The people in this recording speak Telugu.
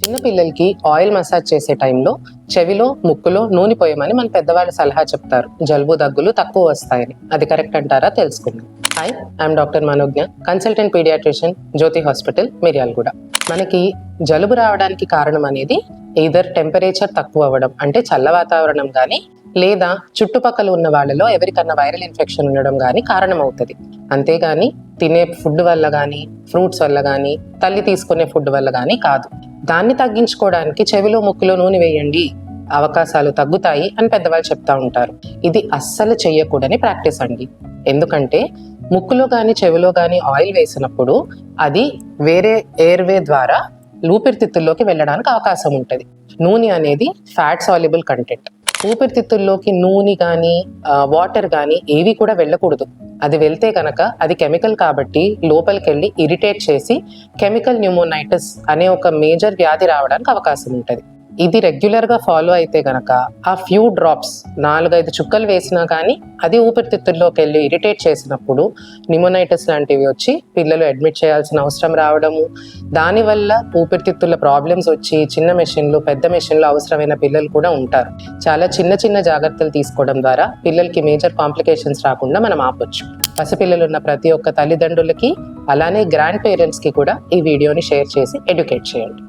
చిన్న పిల్లలకి ఆయిల్ మసాజ్ చేసే టైంలో చెవిలో ముక్కులో నూనె పోయమని మన పెద్దవాళ్ళు సలహా చెప్తారు. జలుబు దగ్గులు తక్కువ వస్తాయని. అది కరెక్ట్ అంటారా? తెలుసుకుందాం. Hi, I'm doctor Manogna, consultant paediatrician, Jyothi hospital, Miryalaguda. మనకి జలుబు రావడానికి కారణం అనేది ఈధర్ టెంపరేచర్ తక్కువ అవ్వడం, అంటే చల్ల వాతావరణం కానీ, లేదా చుట్టుపక్కల ఉన్న వాళ్ళలో ఎవరికన్నా వైరల్ ఇన్ఫెక్షన్ ఉండడం కానీ కారణం అవుతుంది. అంతేగాని తినే ఫుడ్ వల్ల కానీ, ఫ్రూట్స్ వల్ల కానీ, తల్లి తీసుకునే ఫుడ్ వల్ల కానీ కాదు. దాన్ని తగ్గించుకోవడానికి చెవిలో ముక్కులో నూనె వేయండి, అవకాశాలు తగ్గుతాయి అని పెద్దవాళ్ళు చెప్తా ఉంటారు. ఇది అస్సలు చెయ్యకూడని ప్రాక్టీస్ అండి. ఎందుకంటే ముక్కులో కానీ చెవిలో కానీ ఆయిల్ వేసినప్పుడు అది వేరే ఎయిర్వే ద్వారా ఊపిరితిత్తుల్లోకి వెళ్ళడానికి అవకాశం ఉంటుంది. నూనె అనేది ఫ్యాట్ సాల్యుబుల్ కంటెంట్. ఊపిరితిత్తుల్లోకి నూనె కానీ వాటర్ కానీ ఏవి కూడా వెళ్ళకూడదు. అది వెళ్తే కనుక అది కెమికల్ కాబట్టి లోపలికి వెళ్ళి ఇరిటేట్ చేసి కెమికల్ న్యూమోనైటిస్ అనే ఒక మేజర్ వ్యాధి రావడానికి అవకాశం ఉంటుంది. ఇది రెగ్యులర్గా ఫాలో అయితే కనుక ఆ ఫ్యూ డ్రాప్స్ 4-5 చుక్కలు వేసినా కానీ అది ఊపిరితిత్తుల్లోకి వెళ్ళి ఇరిటేట్ చేసినప్పుడు న్యూమోనైటిస్ లాంటివి వచ్చి పిల్లలు అడ్మిట్ చేయాల్సిన అవసరం రావడము, దానివల్ల ఊపిరితిత్తుల ప్రాబ్లమ్స్ వచ్చి చిన్న మెషిన్లు పెద్ద మెషిన్లు అవసరమైన పిల్లలు కూడా ఉంటారు. చాలా చిన్న చిన్న జాగ్రత్తలు తీసుకోవడం ద్వారా పిల్లలకి మేజర్ కాంప్లికేషన్స్ రాకుండా మనం ఆపొచ్చు. పసిపిల్లలు ఉన్న ప్రతి ఒక్క తల్లిదండ్రులకి అలానే గ్రాండ్ పేరెంట్స్కి కూడా ఈ వీడియోని షేర్ చేసి ఎడ్యుకేట్ చేయండి.